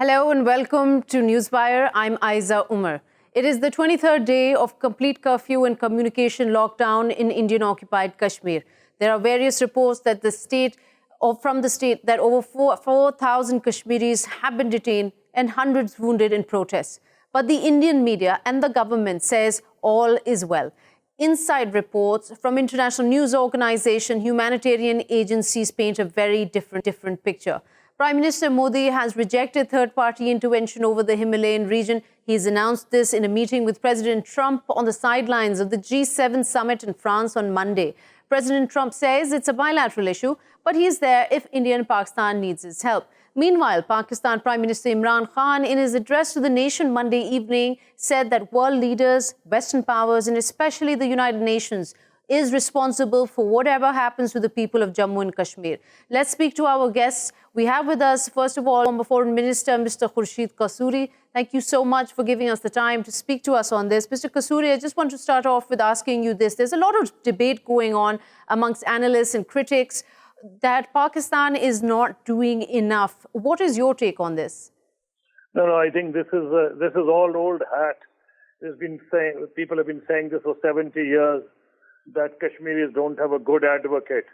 Hello and welcome to Newswire. I'm Ayza Omar. It is the 23rd day of complete curfew and communication lockdown in Indian-occupied Kashmir. There are various reports that from the state that over 4,000 Kashmiris have been detained and hundreds wounded in protests. But the Indian media and the government says all is well. Inside reports from international news organizations, humanitarian agencies paint a very different picture. Prime Minister Modi has rejected third-party intervention over the Himalayan region. He's announced this in a meeting with President Trump on the sidelines of the G7 summit in France on Monday. President Trump says it's a bilateral issue, but he's there if India and Pakistan needs his help. Meanwhile, Pakistan Prime Minister Imran Khan, in his address to the nation Monday evening, said that world leaders, Western powers, and especially the United Nations is responsible for whatever happens to the people of Jammu and Kashmir. Let's speak to our guests. We have with us, first of all, former Foreign Minister, Mr. Khurshid Kasuri. Thank you so much for giving us the time to speak to us on this. Mr. Kasuri, I just want to start off with asking you this. There's a lot of debate going on amongst analysts and critics that Pakistan is not doing enough. What is your take on this? No, I think this is all old hat. People have been saying this for 70 years, that Kashmiris don't have a good advocate.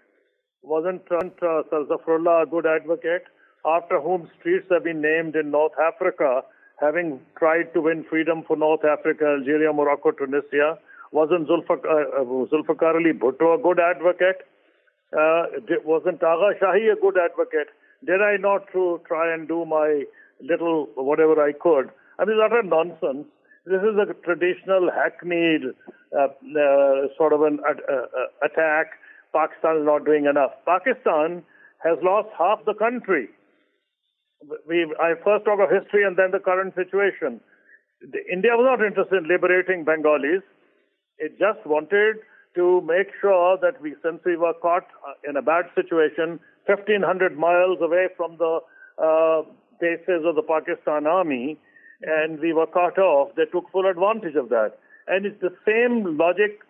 Wasn't Salzafrullah a good advocate, after whom streets have been named in North Africa, having tried to win freedom for North Africa, Algeria, Morocco, Tunisia? Wasn't Zulfikar Ali Bhutto a good advocate? Wasn't Agha Shahi a good advocate? Did I not try and do my little whatever I could? I mean, it's utter nonsense. This is a traditional hackneyed sort of an attack. Pakistan is not doing enough. Pakistan has lost half the country. I first talk of history and then the current situation. India was not interested in liberating Bengalis. It just wanted to make sure that since we were caught in a bad situation, 1,500 miles away from the bases of the Pakistan army, and we were cut off, they took full advantage of that. And it's the same logic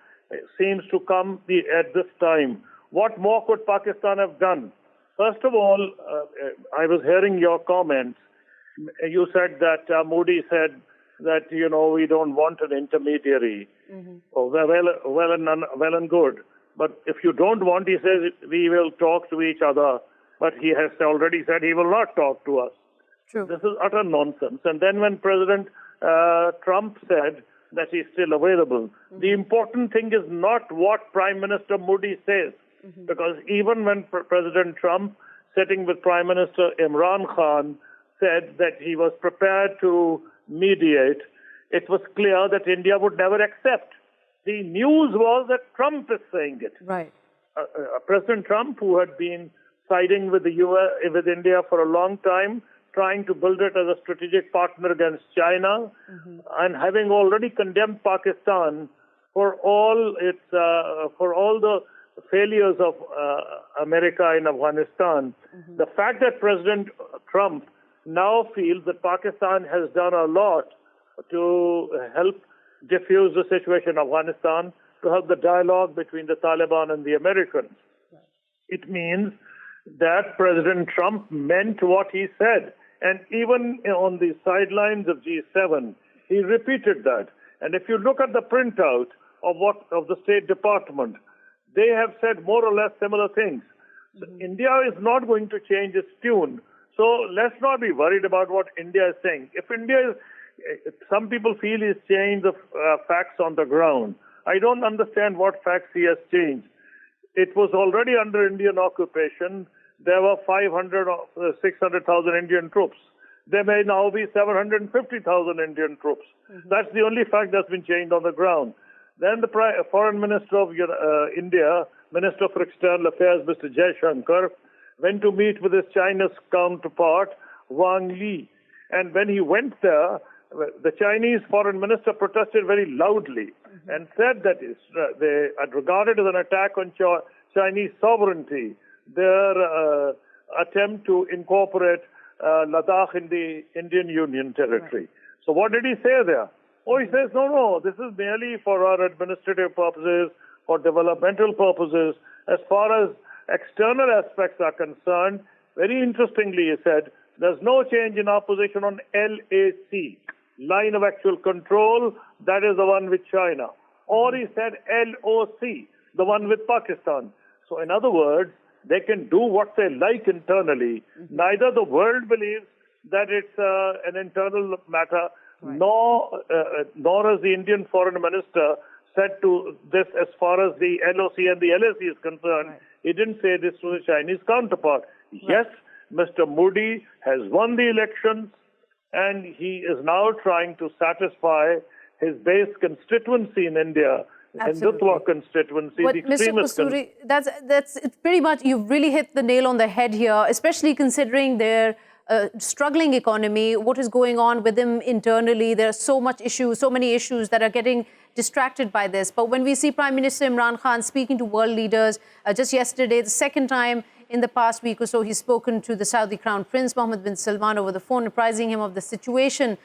seems to come at this time. What more could Pakistan have done? First of all, I was hearing your comments. You said that Modi said that, we don't want an intermediary. Mm-hmm. Oh, well and good. But if you don't want, he says, we will talk to each other. But he has already said he will not talk to us. True. This is utter nonsense. And then when President Trump said that he's still available, the important thing is not what Prime Minister Modi says. Because even when President Trump, sitting with Prime Minister Imran Khan, said that he was prepared to mediate, it was clear that India would never accept. The news was that Trump is saying it. Right. President Trump, who had been siding with with India for a long time, trying to build it as a strategic partner against China, and having already condemned Pakistan for all the failures of America in Afghanistan. The fact that President Trump now feels that Pakistan has done a lot to help diffuse the situation in Afghanistan, to help the dialogue between the Taliban and the Americans, it means that President Trump meant what he said. And even on the sidelines of G7, he repeated that. And if you look at the printout of the State Department, they have said more or less similar things. India is not going to change its tune. So let's not be worried about what India is saying. If some people feel he's changed the facts on the ground. I don't understand what facts he has changed. It was already under Indian occupation. There were 500 or 600,000 Indian troops. There may now be 750,000 Indian troops. That's the only fact that's been changed on the ground. Then the Foreign Minister of India, Minister for External Affairs, Mr. Jaishankar, went to meet with his Chinese counterpart, Wang Yi. And when he went there, the Chinese Foreign Minister protested very loudly and said that they had regarded as an attack on Chinese sovereignty their attempt to incorporate Ladakh in the Indian Union territory. Right. So what did he say there? Oh, he says, no, this is merely for our administrative purposes, for developmental purposes. As far as external aspects are concerned, very interestingly, he said, There's no change in our position on LAC, line of actual control, that is the one with China. Or he said LOC, the one with Pakistan. So in other words, they can do what they like internally. Neither the world believes that it's an internal matter, nor has the Indian foreign minister said to this as far as the LOC and the LAC is concerned. He didn't say this to the Chinese counterpart. Yes, Mr. Modi has won the elections, and he is now trying to satisfy his base constituency in India, Hindutva constituency. But Mr. Kasuri, it's pretty much, you've really hit the nail on the head here, especially considering their struggling economy, what is going on with them internally. There are so many issues that are getting distracted by this. But when we see Prime Minister Imran Khan speaking to world leaders, just yesterday, the second time in the past week or so, he's spoken to the Saudi Crown Prince Mohammed bin Salman over the phone, apprising him of the situation,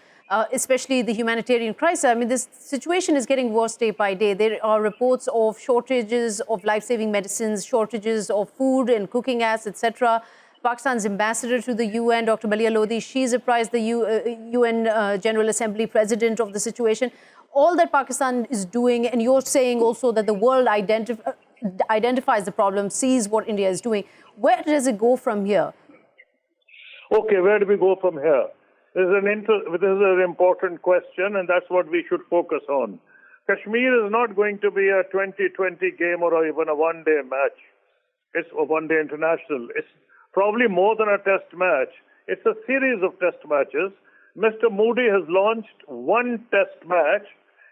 especially the humanitarian crisis. I mean, this situation is getting worse day by day. There are reports of shortages of life-saving medicines, shortages of food and cooking gas, etc. Pakistan's ambassador to the UN, Dr. Malia Lodi, she's apprised the UN General Assembly president of the situation. All that Pakistan is doing, and you're saying also that the world identifies the problem, sees what India is doing. Where does it go from here? Okay, where do we go from here? This is an important question, and that's what we should focus on. Kashmir is not going to be a 2020 game or even a one-day match. It's a one-day international. It's probably more than a test match. It's a series of test matches. Mr. Modi has launched one test match,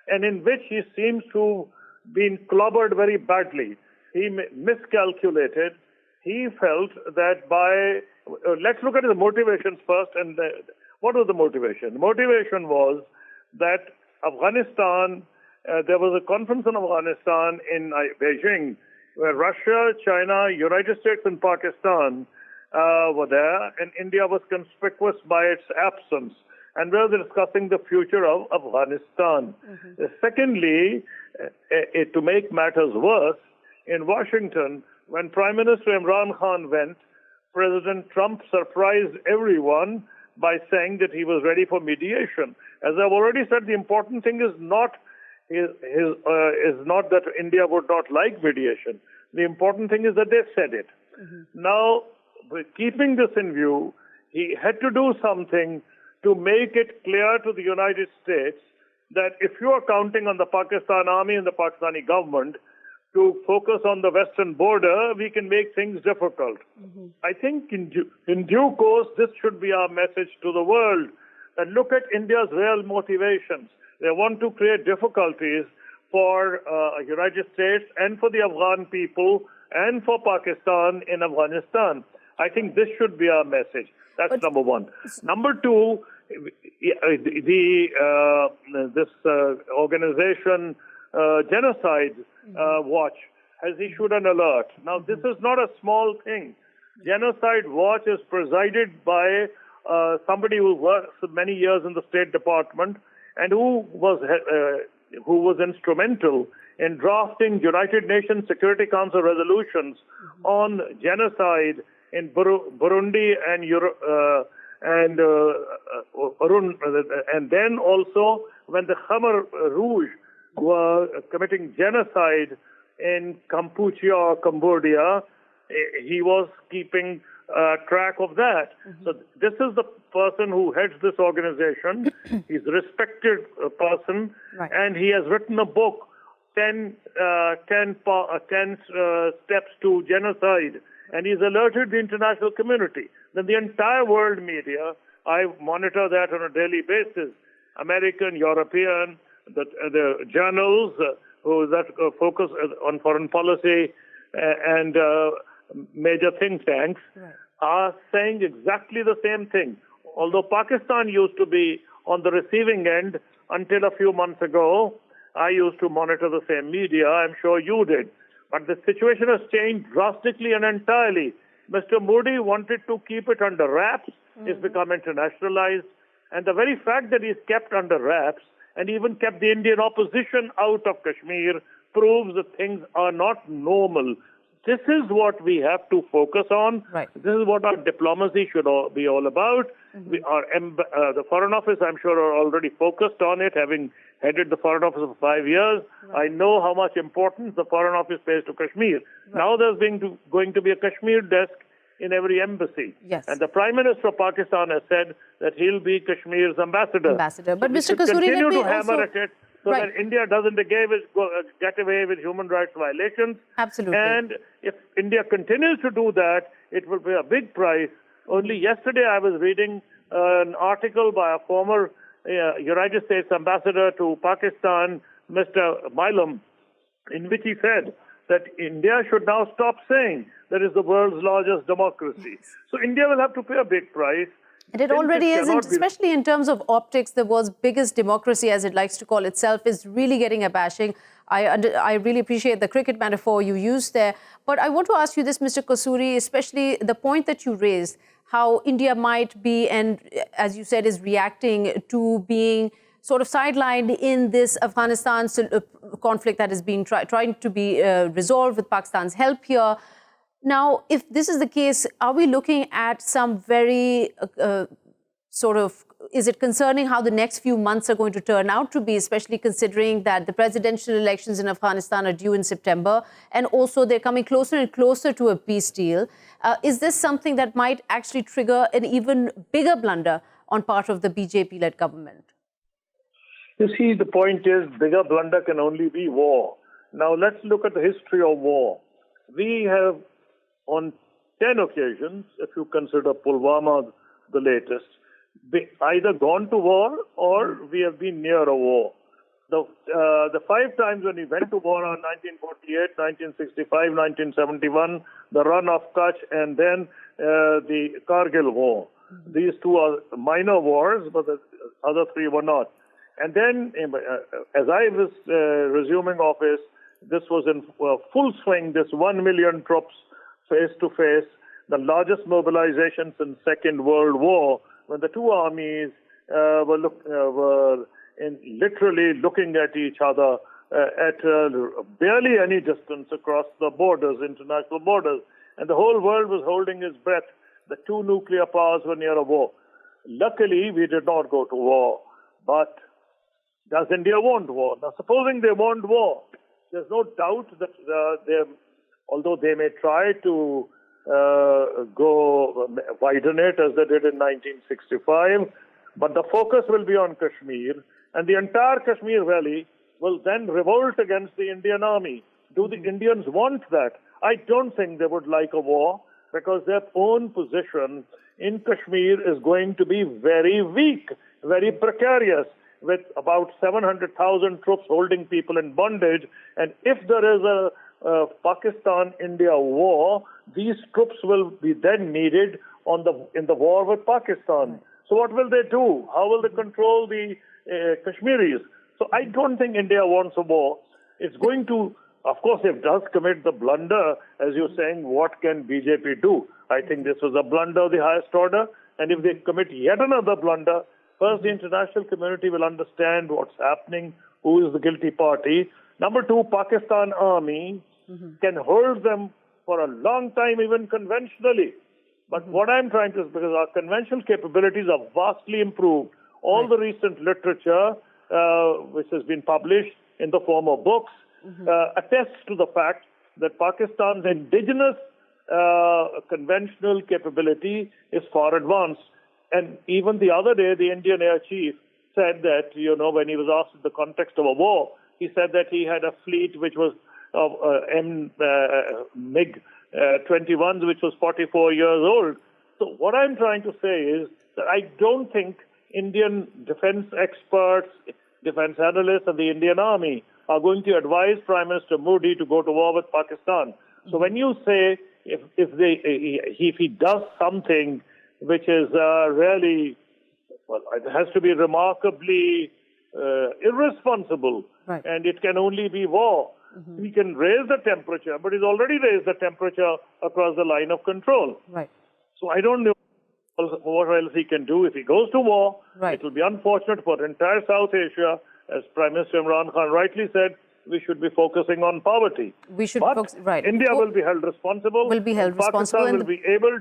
and in which he seems to have been clobbered very badly. He miscalculated. He felt that let's look at the motivations first. And what was the motivation? The motivation was that Afghanistan, there was a conference in Afghanistan in Beijing, where Russia, China, United States, and Pakistan were there, and India was conspicuous by its absence. And we were discussing the future of Afghanistan. Secondly, to make matters worse, in Washington, when Prime Minister Imran Khan went, President Trump surprised everyone by saying that he was ready for mediation. As I've already said, the important thing is not that India would not like mediation. The important thing is that they said it. Now, keeping this in view, he had to do something to make it clear to the United States that if you are counting on the Pakistan army and the Pakistani government to focus on the western border, we can make things difficult. I think in due course, this should be our message to the world. And look at India's real motivations. They want to create difficulties for the United States and for the Afghan people and for Pakistan in Afghanistan. I think this should be our message. That's number one. Number two, this organization, Genocide Watch, has issued an alert. Now, this is not a small thing. Genocide Watch is presided by somebody who worked many years in the State Department and who was instrumental in drafting United Nations Security Council resolutions on genocide in Burundi and then also when the Khmer Rouge were committing genocide in Kampuchea or Cambodia, he was keeping track of that. So this is the person who heads this organization. He's a respected person, and he has written a book, 10 Steps to Genocide, and he's alerted the international community. Then the entire world media, I monitor that on a daily basis, American, European, the journals that focus on foreign policy and major think tanks are saying exactly the same thing. Although Pakistan used to be on the receiving end until a few months ago, I used to monitor the same media. I'm sure you did. But the situation has changed drastically and entirely. Mr. Modi wanted to keep it under wraps. It's become internationalized. And the very fact that he's kept under wraps and even kept the Indian opposition out of Kashmir proves that things are not normal. this is what we have to focus on. Right. This is what our diplomacy should be all about. The Foreign Office, I'm sure, are already focused on it, having headed the Foreign Office for 5 years. Right. I know how much importance the Foreign Office pays to Kashmir. Right. Now there's going to be a Kashmir desk in every embassy. Yes. And the Prime Minister of Pakistan has said that he'll be Kashmir's ambassador. But so Mr. Kasuri, continue let me to hammer at it so right. that India doesn't get away with human rights violations. Absolutely. And if India continues to do that, it will be a big price. Only yesterday I was reading an article by a former United States ambassador to Pakistan, Mr. Milam, in which he said that India should now stop saying that it's the world's largest democracy. So India will have to pay a big price. And it already is, especially in terms of optics, the world's biggest democracy, as it likes to call itself, is really getting a bashing. I really appreciate the cricket metaphor you used there. But I want to ask you this, Mr. Kasuri, especially the point that you raised, how India might be, and as you said, is reacting to being sort of sidelined in this Afghanistan conflict that is being trying to be resolved with Pakistan's help here. Now, if this is the case, are we looking at some very is it concerning how the next few months are going to turn out to be, especially considering that the presidential elections in Afghanistan are due in September, and also they're coming closer and closer to a peace deal? Is this something that might actually trigger an even bigger blunder on part of the BJP-led government? You see, the point is, bigger blunder can only be war. Now, let's look at the history of war. We have, on 10 occasions, if you consider Pulwama the latest, either gone to war or we have been near a war. The 5 times when we went to war are 1948, 1965, 1971, the run of Kutch, and then the Kargil War. These 2 are minor wars, but the other 3 were not. And then, as I was resuming office, this was in full swing, this 1 million troops face-to-face, the largest mobilization since Second World War, when the 2 armies were literally looking at each other at barely any distance across the borders, international borders. And the whole world was holding its breath. The 2 nuclear powers were near a war. Luckily, we did not go to war. But does India want war? Now, supposing they want war, there's no doubt that although they may try to widen it as they did in 1965, but the focus will be on Kashmir, and the entire Kashmir Valley will then revolt against the Indian army. Do the Indians want that? I don't think they would like a war, because their own position in Kashmir is going to be very weak, very precarious, with about 700,000 troops holding people in bondage. And if there is a Pakistan-India war, these troops will be then needed in the war with Pakistan. So what will they do? How will they control the Kashmiris? So I don't think India wants a war. It's going to, of course, if it does commit the blunder, as you're saying, what can BJP do? I think this was a blunder of the highest order. And if they commit yet another blunder, first, the international community will understand what's happening, who is the guilty party. Number 2, Pakistan army can hold them for a long time, even conventionally. But what I'm trying to, because our conventional capabilities are vastly improved. All the recent literature, which has been published in the form of books, attests to the fact that Pakistan's indigenous conventional capability is far advanced. And even the other day, the Indian Air Chief said that, when he was asked in the context of a war, he said that he had a fleet which was of MiG-21s, which was 44 years old. So what I'm trying to say is that I don't think Indian defense experts, defense analysts, and the Indian Army are going to advise Prime Minister Modi to go to war with Pakistan. So when you say if he does something which is really, it has to be remarkably irresponsible, and it can only be war. He can raise the temperature, but he's already raised the temperature across the line of control. So I don't know what else he can do. If he goes to war, it will be unfortunate for entire South Asia. As Prime Minister Imran Khan rightly said, we should be focusing on poverty. We should but focus, right. India will be held responsible. Will be held responsible. Pakistan will be able.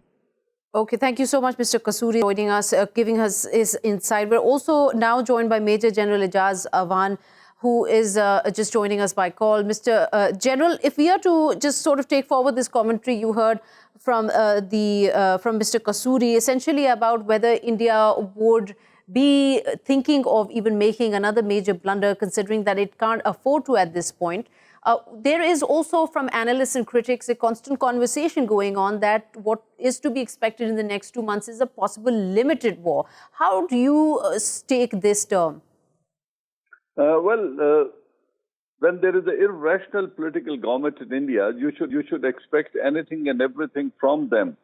Okay, thank you so much, Mr. Kasuri, joining us, giving us his insight. We're also now joined by Major General Ijaz Awan, who is just joining us by call. Mr. General, if we are to just sort of take forward this commentary you heard from from Mr. Kasuri, essentially about whether India would be thinking of even making another major blunder, considering that it can't afford to at this point. There is also, from analysts and critics, a constant conversation going on that what is to be expected in the next 2 months is a possible limited war. How do you stake this term? When there is an irrational political government in India, you should expect anything and everything from them.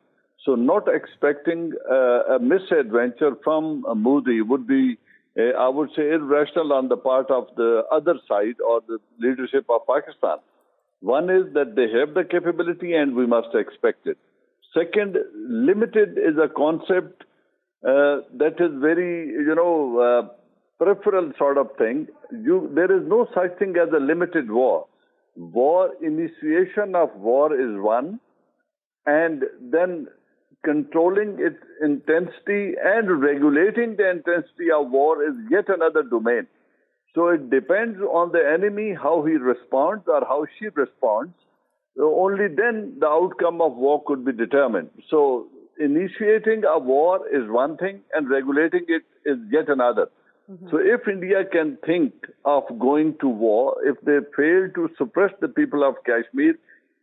So not expecting a misadventure from Modi would be, I would say, irrational on the part of the other side or the leadership of Pakistan. One is that they have the capability and we must expect it. Second, limited is a concept that is very, peripheral sort of thing. There is no such thing as a limited war. Initiation of war is one, and then controlling its intensity and regulating the intensity of war is yet another domain. So it depends on the enemy how he responds or how she responds. Only then the outcome of war could be determined. So initiating a war is one thing and regulating it is yet another. So if India can think of going to war, if they fail to suppress the people of Kashmir,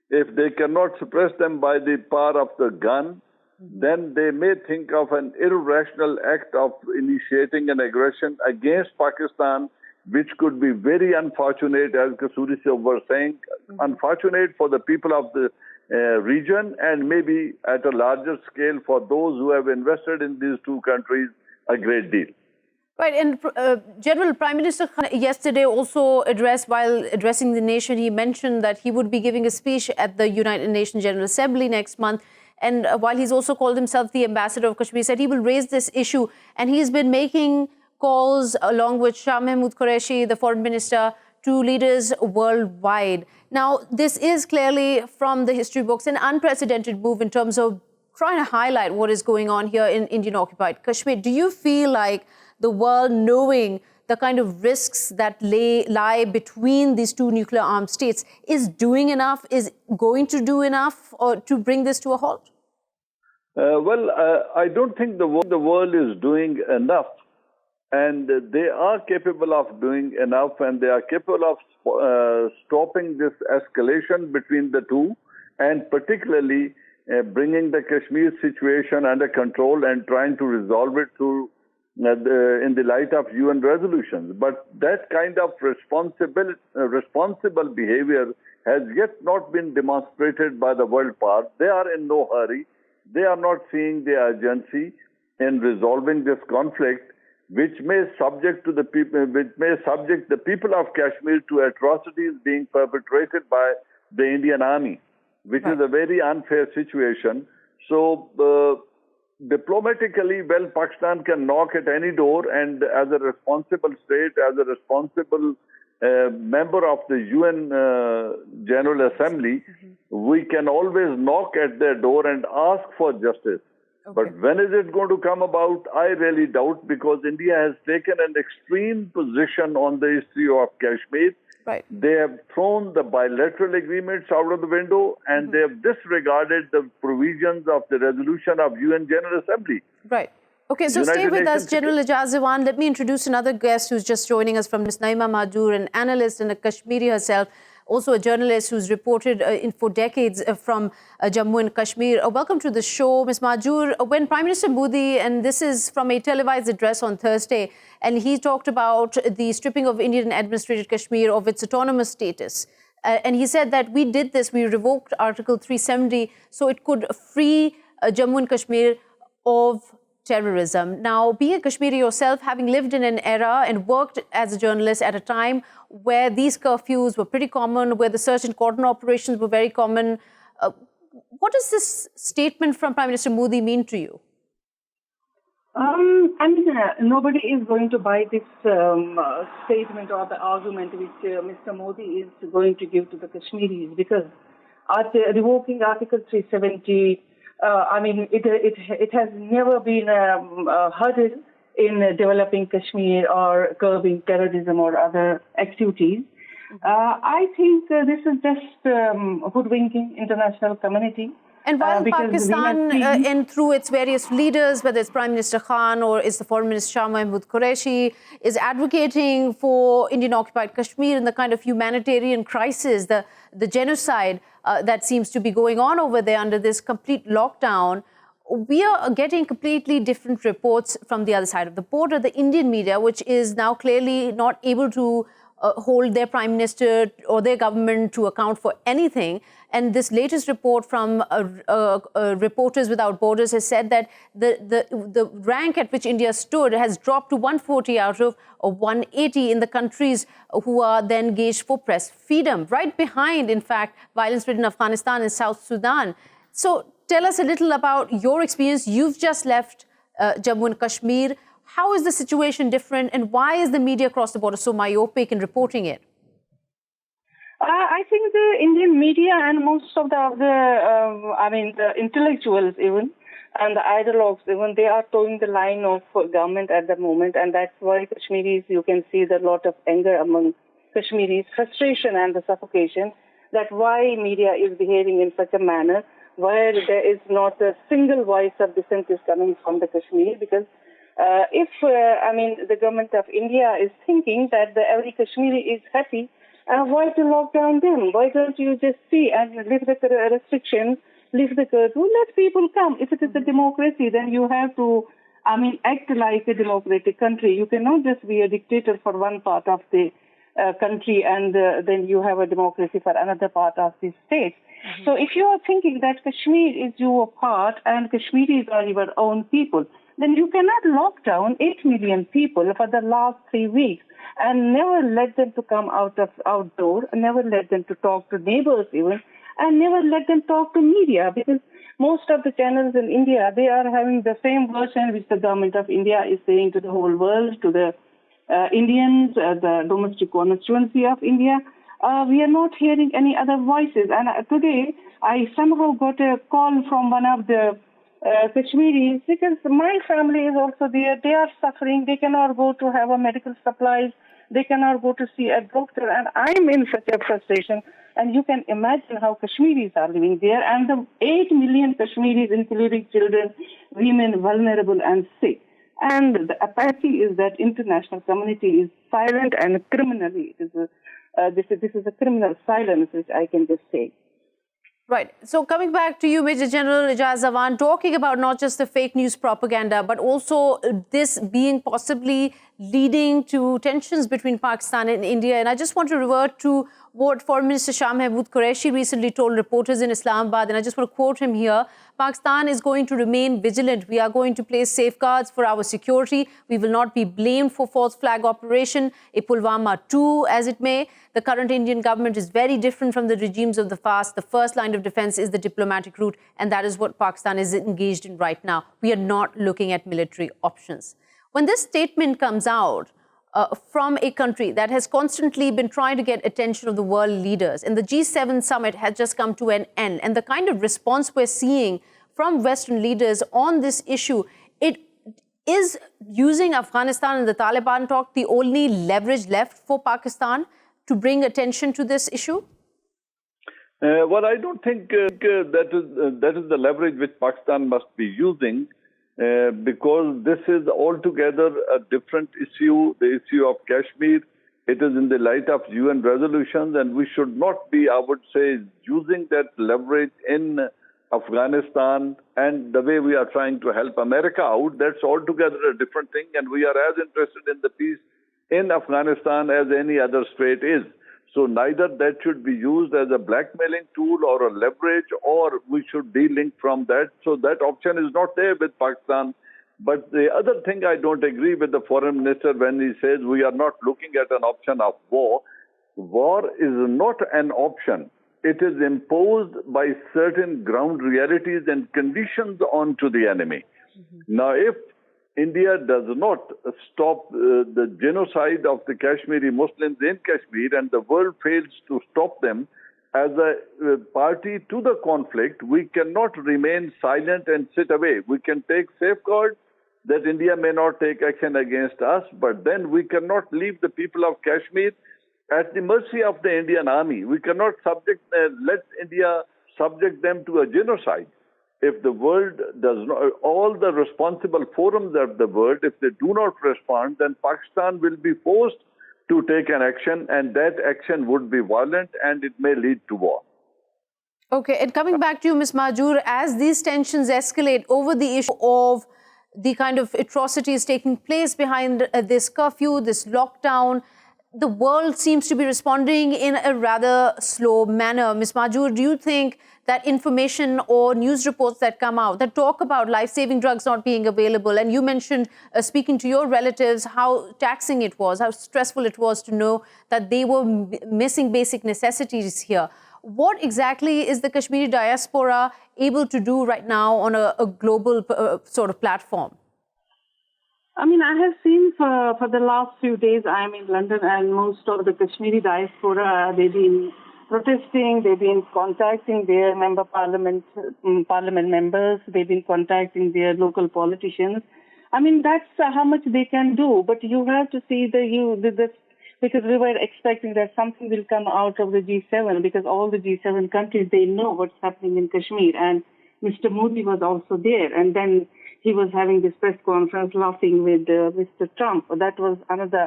if they cannot suppress them by the power of the gun, then they may think of an irrational act of initiating an aggression against Pakistan, which could be very unfortunate, as Kasuri was saying, unfortunate for the people of the region and maybe at a larger scale for those who have invested in these two countries a great deal. Right, and General Prime Minister Khan yesterday also while addressing the nation, he mentioned that he would be giving a speech at the United Nations General Assembly next month. And while he's also called himself the ambassador of Kashmir, said he will raise this issue. And he's been making calls along with Shah Mahmood Qureshi, the foreign minister, to leaders worldwide. Now, this is clearly from the history books an unprecedented move in terms of trying to highlight what is going on here in Indian-occupied Kashmir. Do you feel like the world, knowing the kind of risks that lie between these two nuclear-armed states, is doing enough, is going to do enough to bring this to a halt? I don't think the world is doing enough. And they are capable of doing enough, and they are capable of stopping this escalation between the two, and particularly bringing the Kashmir situation under control and trying to resolve it through in the light of UN resolutions. But that kind of responsible behavior has yet not been demonstrated by the world powers. They are in no hurry. They are not seeing the urgency in resolving this conflict, which may subject the people of Kashmir to atrocities being perpetrated by the Indian Army, which is a very unfair situation. So diplomatically, Pakistan can knock at any door, and as a responsible state, as a responsible member of the UN General Assembly, we can always knock at their door and ask for justice. Okay. But when is it going to come about? I really doubt, because India has taken an extreme position on the issue of Kashmir. Right. They have thrown the bilateral agreements out of the window, and they have disregarded the provisions of the resolution of UN General Assembly. Right. Okay, so stay with us, General Ijaz Awan. Let me introduce another guest who's just joining us from Ms. Nayeema Mahjoor, an analyst and a Kashmiri herself, also a journalist who's reported for decades from Jammu and Kashmir. Welcome to the show, Ms. Mahjoor. When Prime Minister Modi, and this is from a televised address on Thursday, and he talked about the stripping of Indian administrated Kashmir of its autonomous status. And he said that we did this, we revoked Article 370 so it could free Jammu and Kashmir of terrorism. Now, being a Kashmiri yourself, having lived in an era and worked as a journalist at a time where these curfews were pretty common, where the search and cordon operations were very common, what does this statement from Prime Minister Modi mean to you? Nobody is going to buy this statement or the argument which Mr. Modi is going to give to the Kashmiris, because revoking Article 370, it has never been a hurdle in developing Kashmir or curbing terrorism or other activities. I think this is just hoodwinking international community. And while Pakistan, and through its various leaders, whether it's Prime Minister Khan or it's the Foreign Minister Shah Mahmood Qureshi, is advocating for Indian-occupied Kashmir and the kind of humanitarian crisis, the genocide that seems to be going on over there under this complete lockdown, we are getting completely different reports from the other side of the border. The Indian media, which is now clearly not able to hold their prime minister or their government to account for anything. And this latest report from Reporters Without Borders has said that the rank at which India stood has dropped to 140 out of 180 in the countries who are then gauged for press freedom, right behind, in fact, violence-ridden Afghanistan and South Sudan. So tell us a little about your experience. You've just left Jammu and Kashmir. How is the situation different, and why is the media across the border so myopic in reporting it? I think the Indian media and most of the intellectuals even, and the ideologues even, they are towing the line of government at the moment, and that's why Kashmiris, you can see the lot of anger among Kashmiris, frustration and the suffocation, that why media is behaving in such a manner where there is not a single voice of dissent is coming from the Kashmir, because if the government of India is thinking that every Kashmiri is happy, why to lock down them? Why don't you just see and lift the restrictions, lift the curfew, let people come? If it is a democracy, then you have to, act like a democratic country. You cannot just be a dictator for one part of the country and then you have a democracy for another part of the state. So if you are thinking that Kashmir is your part and Kashmiris are your own people, then you cannot lock down 8 million people for the last 3 weeks and never let them to come outdoor, never let them to talk to neighbors even, and never let them talk to media, because most of the channels in India, they are having the same version which the government of India is saying to the whole world, to the Indians, the domestic constituency of India. We are not hearing any other voices. And today, I somehow got a call from one of the Kashmiris, because my family is also there. They are suffering. They cannot go to have a medical supplies. They cannot go to see a doctor. And I'm in such a frustration. And you can imagine how Kashmiris are living there. And the 8 million Kashmiris, including children, women, vulnerable and sick. And the apathy is that international community is silent and criminally. This is a criminal silence, which I can just say. Right. So coming back to you, Major General Ijaz Awan, talking about not just the fake news propaganda, but also this being possibly leading to tensions between Pakistan and India. And I just want to revert to what Foreign Minister Shah Mahmood Qureshi recently told reporters in Islamabad. And I just want to quote him here. Pakistan is going to remain vigilant. We are going to place safeguards for our security. We will not be blamed for false flag operation, a Pulwama 2 as it may. The current Indian government is very different from the regimes of the past. The first line of defense is the diplomatic route, and that is what Pakistan is engaged in right now. We are not looking at military options. When this statement comes out from a country that has constantly been trying to get attention of the world leaders, and the G7 summit has just come to an end, and the kind of response we're seeing from Western leaders on this issue, it is using Afghanistan and the Taliban talk the only leverage left for Pakistan to bring attention to this issue? Well, I don't think that is the leverage which Pakistan must be using, because this is altogether a different issue, the issue of Kashmir. It is in the light of UN resolutions, and we should not be, I would say, using that leverage in Afghanistan and the way we are trying to help America out. That's altogether a different thing, and we are as interested in the peace in Afghanistan as any other state is. So neither that should be used as a blackmailing tool or a leverage, or we should de-link from that. So that option is not there with Pakistan. But the other thing, I don't agree with the foreign minister when he says we are not looking at an option of war. War is not an option. It is imposed by certain ground realities and conditions onto the enemy. Now, if India does not stop the genocide of the Kashmiri Muslims in Kashmir, and the world fails to stop them as a party to the conflict, we cannot remain silent and sit away. We can take safeguards that India may not take action against us, but then we cannot leave the people of Kashmir at the mercy of the Indian army. We cannot let India subject them to a genocide. If the world does not, all the responsible forums of the world, if they do not respond, then Pakistan will be forced to take an action, and that action would be violent and it may lead to war. Okay, and coming back to you, Ms. Mahjoor, as these tensions escalate over the issue of the kind of atrocities taking place behind this curfew, this lockdown, the world seems to be responding in a rather slow manner. Ms. Mahjoor, do you think that information or news reports that come out that talk about life-saving drugs not being available, and you mentioned speaking to your relatives how taxing it was, how stressful it was to know that they were missing basic necessities here. What exactly is the Kashmiri diaspora able to do right now on a global sort of platform? I mean, I have seen for the last few days, I'm in London, and most of the Kashmiri diaspora, they've been protesting, they've been contacting their parliament members, they've been contacting their local politicians. I mean, that's how much they can do, but you have to see because we were expecting that something will come out of the G7, because all the G7 countries, they know what's happening in Kashmir, and Mr. Modi was also there, and then he was having this press conference laughing with Mr. Trump. That was another,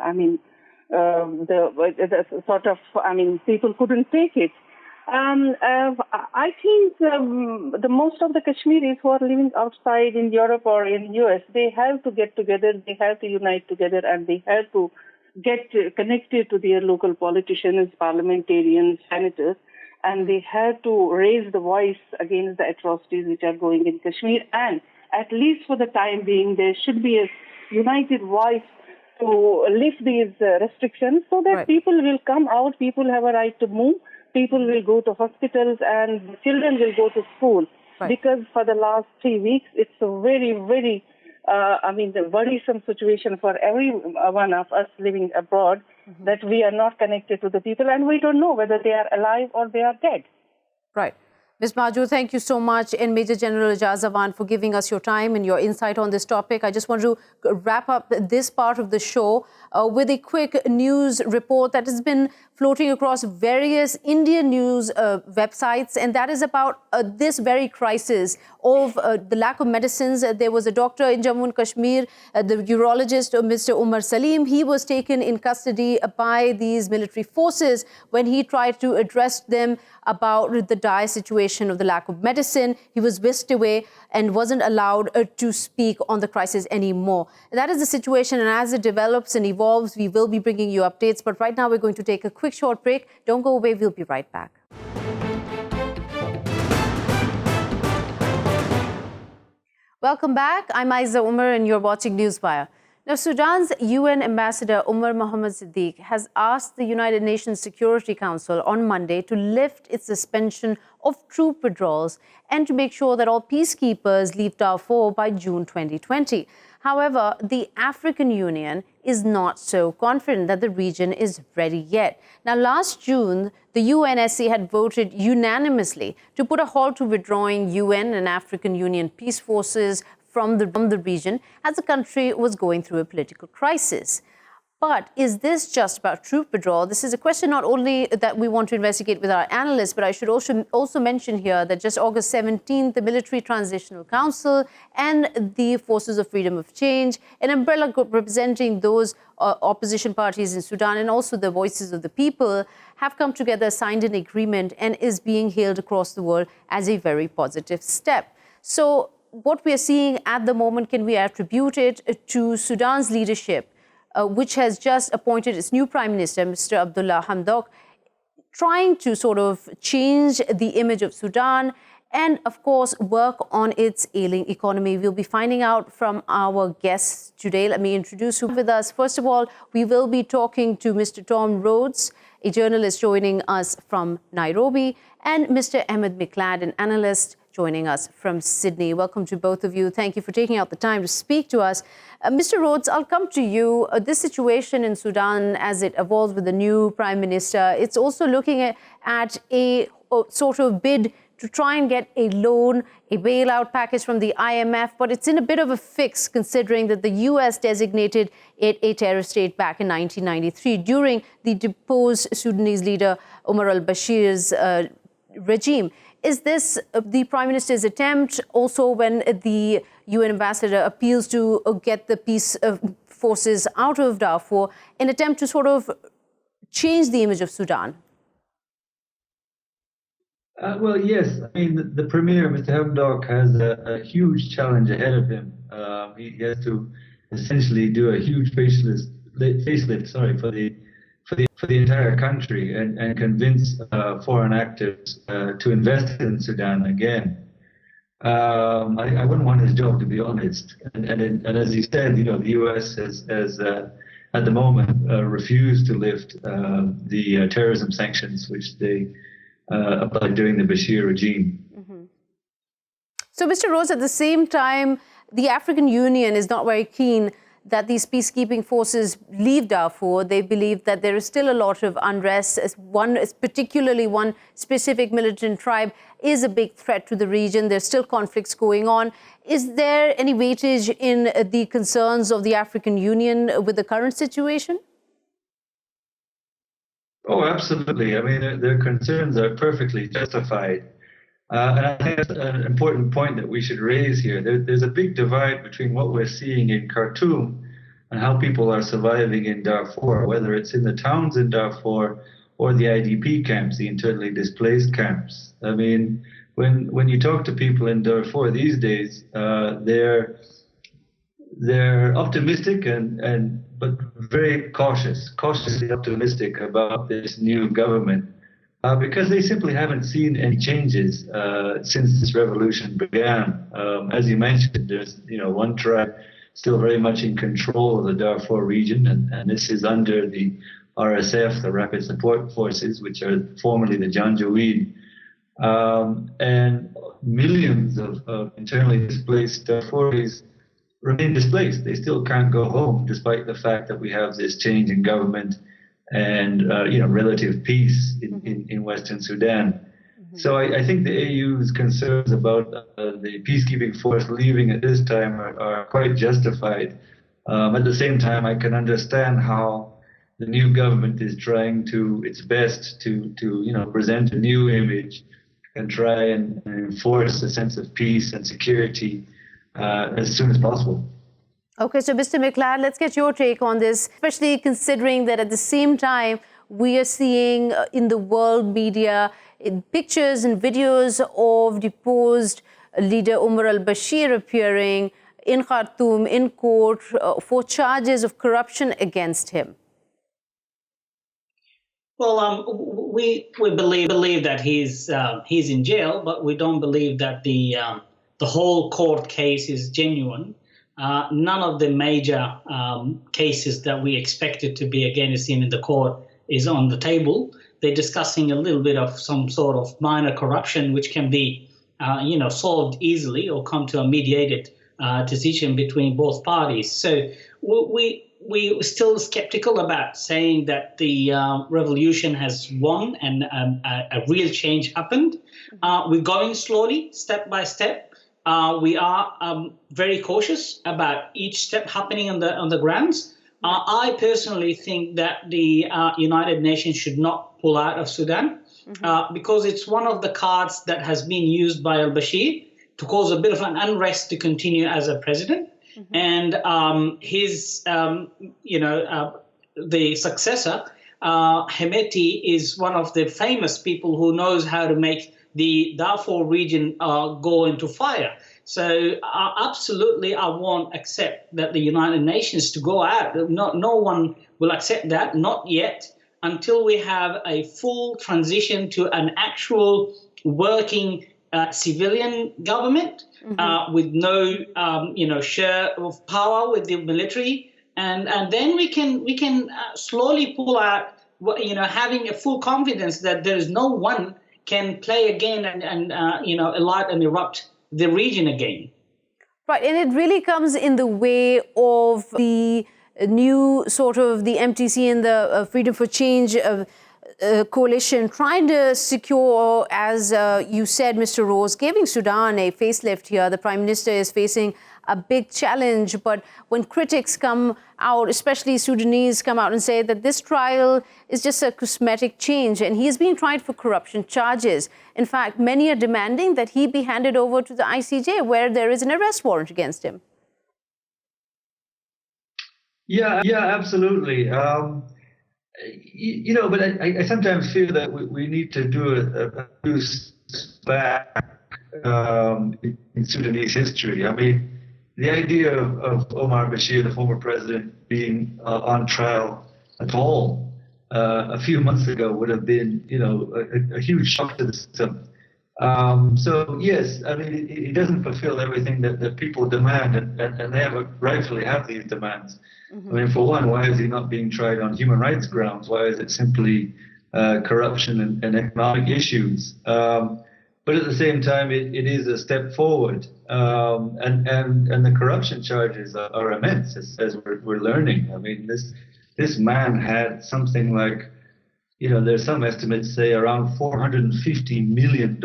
people couldn't take it. I think the most of the Kashmiris who are living outside in Europe or in US, they have to get together, they have to unite together, and they have to get connected to their local politicians, parliamentarians, senators, and they have to raise the voice against the atrocities which are going in Kashmir. And at least for the time being, there should be a united voice to lift these restrictions so that people will come out, people have a right to move, people will go to hospitals, and children will go to school. Right. Because for the last 3 weeks, it's a very, very, the worrisome situation for every one of us living abroad, that we are not connected to the people, and we don't know whether they are alive or they are dead. Right. Ms. Mahjoor, thank you so much, and Major General Ijaz Awan, for giving us your time and your insight on this topic. I just want to wrap up this part of the show with a quick news report that has been floating across various Indian news websites, and that is about this very crisis of the lack of medicines. There was a doctor in Jammu and Kashmir, the urologist, Mr. Umar Salim. He was taken in custody by these military forces when he tried to address them about the dire situation of the lack of medicine. He was whisked away and wasn't allowed to speak on the crisis anymore. That is the situation, and as it develops and evolves, we will be bringing you updates. But right now, we're going to take a quick short break. Don't go away. We'll be right back. Welcome back. I'm Ayza Omar, and you're watching Newswire. Now, Sudan's UN Ambassador Umar Mohammed Siddiq has asked the United Nations Security Council on Monday to lift its suspension of troop withdrawals and to make sure that all peacekeepers leave Darfur by June 2020. However, the African Union is not so confident that the region is ready yet. Now, last June, the UNSC had voted unanimously to put a halt to withdrawing UN and African Union peace forces from the region as the country was going through a political crisis. But is this just about troop withdrawal? This is a question not only that we want to investigate with our analysts, but I should also mention here that just August 17th, the Military Transitional Council and the Forces of Freedom of Change, an umbrella group representing those opposition parties in Sudan and also the voices of the people, have come together, signed an agreement, and is being hailed across the world as a very positive step. So what we are seeing at the moment, can we attribute it to Sudan's leadership, which has just appointed its new Prime Minister, Mr. Abdullah Hamdok, trying to sort of change the image of Sudan and, of course, work on its ailing economy? We'll be finding out from our guests today. Let me introduce who with us. First of all, we will be talking to Mr. Tom Rhodes, a journalist joining us from Nairobi, and Mr. Ahmad Mclad, an analyst joining us from Sydney. Welcome to both of you. Thank you for taking out the time to speak to us. Mr. Rhodes, I'll come to you. This situation in Sudan, as it evolves with the new Prime Minister, it's also looking at a sort of bid to try and get a loan, a bailout package from the IMF, but it's in a bit of a fix considering that the US designated it a terror state back in 1993 during the deposed Sudanese leader Omar al-Bashir's regime. Is this the Prime Minister's attempt also when the UN ambassador appeals to get the peace forces out of Darfur, an attempt to sort of change the image of Sudan? Well, yes. I mean, the Premier, Mr. Hamdok, has a huge challenge ahead of him. He has to essentially do a huge facelift, for the entire country and convince foreign actors to invest in Sudan again. I wouldn't want his job, to be honest. And as he said, you know, the U.S. has at the moment refused to lift the terrorism sanctions, which they applied during the Bashir regime. Mm-hmm. So, Mr. Rhodes, at the same time, the African Union is not very keen that these peacekeeping forces leave Darfur. They believe that there is still a lot of unrest. Particularly one specific militant tribe is a big threat to the region. There's still conflicts going on. Is there any weightage in the concerns of the African Union with the current situation? Oh, absolutely. I mean, their concerns are perfectly justified. And I think that's an important point that we should raise here. There's a big divide between what we're seeing in Khartoum and how people are surviving in Darfur, whether it's in the towns in Darfur or the IDP camps, the internally displaced camps. I mean, when you talk to people in Darfur these days, they're optimistic but very cautiously optimistic about this new government, because they simply haven't seen any changes since this revolution began. As you mentioned, there's one tribe still very much in control of the Darfur region, and this is under the RSF, the Rapid Support Forces, which are formerly the Janjaweed, and millions of internally displaced Darfuris remain displaced. They still can't go home, despite the fact that we have this change in government and relative peace in Western Sudan. Mm-hmm. So I think the AU's concerns about the peacekeeping force leaving at this time are quite justified. At the same time, I can understand how the new government is trying its best to present a new image and try and enforce a sense of peace and security as soon as possible. Okay, so Mr. Mclad, let's get your take on this, especially considering that at the same time, we are seeing in the world media pictures and videos of deposed leader Omar al-Bashir appearing in Khartoum in court for charges of corruption against him. Well, we believe that he's in jail, but we don't believe that the whole court case is genuine. None of the major cases that we expected to be against him in the court is on the table. They're discussing a little bit of some sort of minor corruption, which can be, solved easily or come to a mediated decision between both parties. So we're still skeptical about saying that the revolution has won and a real change happened. We're going slowly, step by step. We are very cautious about each step happening on the grounds. I personally think that the United Nations should not pull out of Sudan because it's one of the cards that has been used by al-Bashir to cause a bit of an unrest to continue as a president. And his, the successor, Hemeti, is one of the famous people who knows how to make the Darfur region go into fire. So absolutely, I won't accept that the United Nations to go out. No one will accept that, not yet, until we have a full transition to an actual working civilian government with no, share of power with the military, and then we can slowly pull out, having a full confidence that there is no one can play again and light and erupt the region again. Right, and it really comes in the way of the new sort of the MTC and the Freedom for Change coalition trying to secure, as you said, Mr. Rhodes, giving Sudan a facelift here. The Prime Minister is facing a big challenge, but when critics come out, especially Sudanese, come out and say that this trial is just a cosmetic change and he is being tried for corruption charges. In fact, many are demanding that he be handed over to the ICJ where there is an arrest warrant against him. Yeah, absolutely. But I sometimes feel that we need to do a step back in Sudanese history. I mean, the idea of Omar Bashir, the former president, being on trial at all a few months ago would have been, a huge shock to the system. So yes, I mean, it doesn't fulfill everything that people demand, and they rightfully have these demands. Mm-hmm. I mean, for one, why is he not being tried on human rights grounds? Why is it simply corruption and economic issues? But at the same time, it is a step forward, and the corruption charges are immense, as we're learning. I mean, this man had something like, there's some estimates say around $450 million.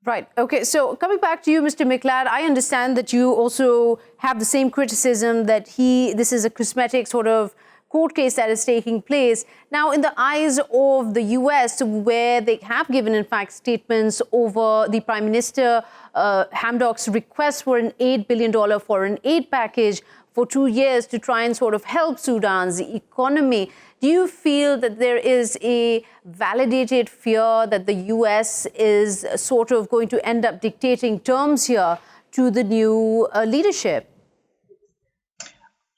Right. Okay. So coming back to you, Mr. Mclad, I understand that you also have the same criticism that this is a cosmetic sort of court case that is taking place. Now, in the eyes of the US, where they have given, in fact, statements over the Prime Minister Hamdok's request for an $8 billion foreign aid package for 2 years to try and sort of help Sudan's economy. Do you feel that there is a validated fear that the US is sort of going to end up dictating terms here to the new leadership?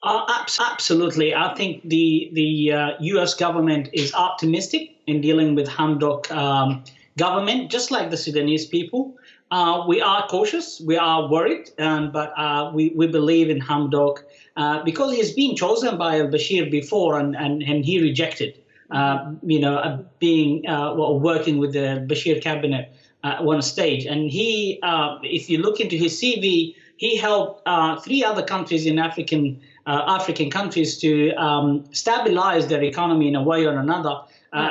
Absolutely. I think the U.S. government is optimistic in dealing with Hamdok government, just like the Sudanese people. We are cautious, we are worried, but we believe in Hamdok because he's been chosen by al-Bashir before and he rejected, working with the Bashir cabinet at one stage. And he, if you look into his CV, he helped 3 other countries in African countries to stabilize their economy in a way or another.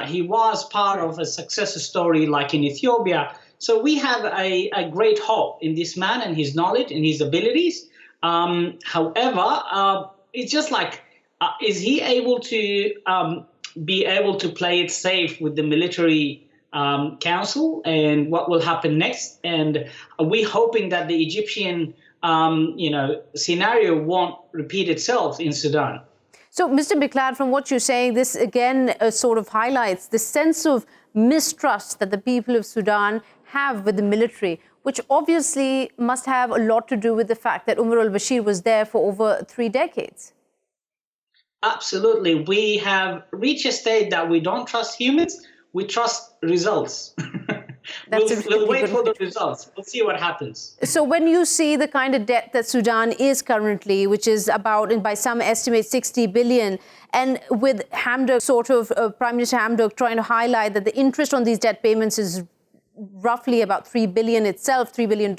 He was part of a success story like in Ethiopia. So we have a great hope in this man and his knowledge and his abilities. However, it's just like, is he able to be able to play it safe with the military council and what will happen next? And are we hoping that the Egyptian scenario won't repeat itself in Sudan? So, Mr. Mclad, from what you're saying, this again sort of highlights the sense of mistrust that the people of Sudan have with the military, which obviously must have a lot to do with the fact that Umar al-Bashir was there for over 3 decades. Absolutely. We have reached a state that we don't trust humans, we trust results. We'll wait for the results. We'll see what happens. So when you see the kind of debt that Sudan is currently, which is about, and by some estimates, 60 billion, and with Hamdok sort of, Prime Minister Hamdok trying to highlight that the interest on these debt payments is roughly about $3 billion itself, $3 billion,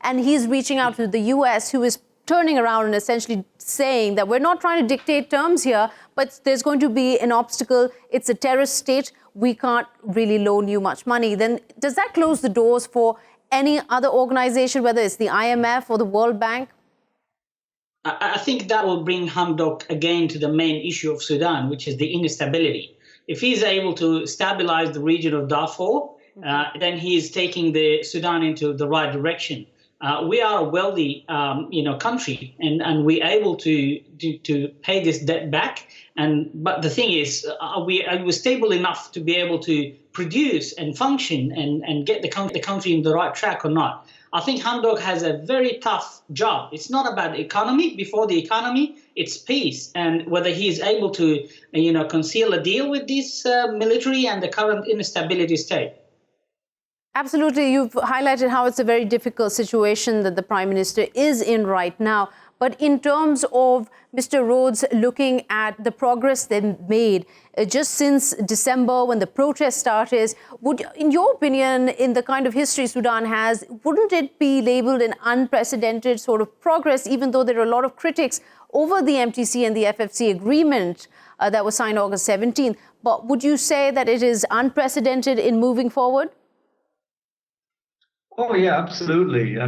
and he's reaching out to the US, who is turning around and essentially saying that we're not trying to dictate terms here, but there's going to be an obstacle. It's a terrorist state. We can't really loan you much money. Then does that close the doors for any other organization, whether it's the IMF or the World Bank? I think that will bring Hamdok again to the main issue of Sudan, which is the instability. If he's able to stabilize the region of Darfur, then he's taking the Sudan into the right direction. We are a wealthy, country, and we're able to pay this debt back. But the thing is, are we stable enough to be able to produce and function and get the country in the right track or not? I think Hamdok has a very tough job. It's not about the economy. Before the economy, it's peace, and whether he is able to, conceal a deal with this military and the current instability state. Absolutely. You've highlighted how it's a very difficult situation that the Prime Minister is in right now. But in terms of Mr. Rhodes looking at the progress they've made just since December when the protest started, would, in your opinion, in the kind of history Sudan has, wouldn't it be labeled an unprecedented sort of progress, even though there are a lot of critics over the MTC and the FFC agreement that was signed August 17th? But would you say that it is unprecedented in moving forward? Oh yeah, absolutely.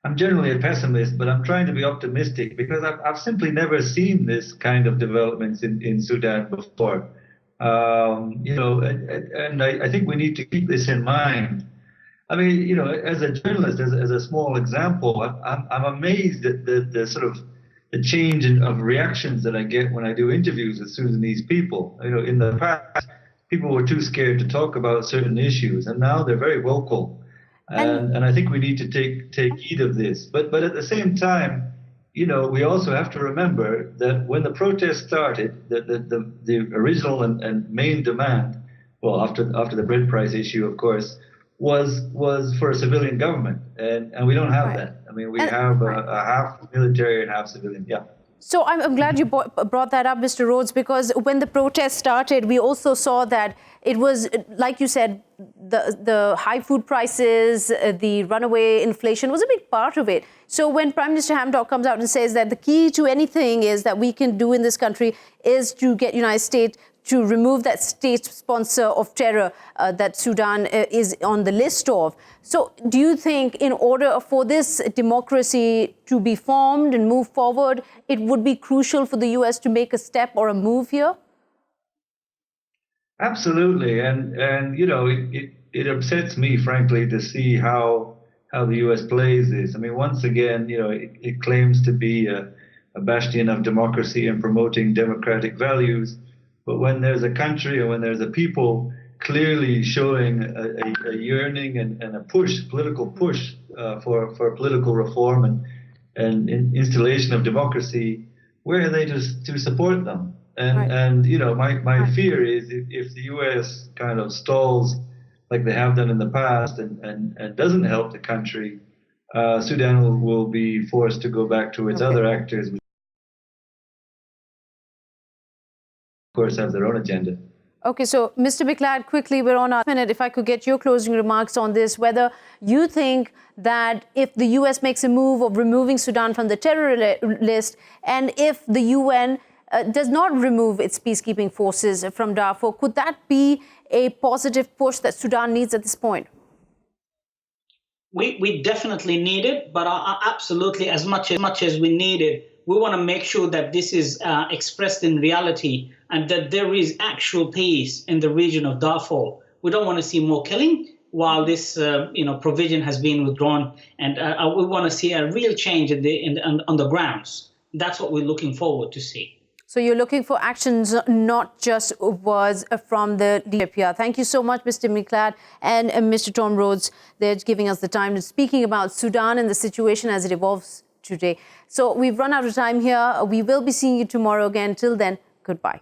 I'm generally a pessimist, but I'm trying to be optimistic because I've simply never seen this kind of developments in Sudan before. And I think we need to keep this in mind. I mean, as a journalist, as a small example, I'm amazed at the sort of the change of reactions that I get when I do interviews with Sudanese people. In the past, people were too scared to talk about certain issues, and now they're very vocal. And I think we need to take heed of this. But at the same time, we also have to remember that when the protest started, the original and main demand, well, after the bread price issue, of course, was for a civilian government, and we don't have that. I mean, we have a half military and half civilian. Yeah. So I'm glad you brought that up, Mr. Rhodes, because when the protest started, we also saw that it was, like you said, the high food prices, the runaway inflation was a big part of it. So when Prime Minister Hamdok comes out and says that the key to anything is that we can do in this country is to get United States to remove that state sponsor of terror that Sudan is on the list of. So do you think in order for this democracy to be formed and move forward, it would be crucial for the US to make a step or a move here? Absolutely. And it upsets me, frankly, to see how the US plays this. I mean, once again, it claims to be a bastion of democracy and promoting democratic values. But when there's a country and when there's a people clearly showing a yearning and a political push for political reform and installation of democracy, where are they to support them? And my fear is if the U.S. kind of stalls like they have done in the past and doesn't help the country, Sudan will be forced to go back to its other actors, which of course have their own agenda. Okay, so Mr. Mclad, quickly, we're on our minute. If I could get your closing remarks on this, whether you think that if the U.S. makes a move of removing Sudan from the terror list, and if the UN does not remove its peacekeeping forces from Darfur, could that be a positive push that Sudan needs at this point? We definitely need it, but absolutely, as much as we need it, we want to make sure that this is expressed in reality and that there is actual peace in the region of Darfur. We don't want to see more killing while this provision has been withdrawn, and we want to see a real change on the grounds. That's what we're looking forward to see. So you're looking for actions, not just words from the leadership here. Thank you so much, Mr. Mclad and Mr. Tom Rhodes. They're giving us the time to speaking about Sudan and the situation as it evolves today. So we've run out of time here. We will be seeing you tomorrow again. Till then, goodbye.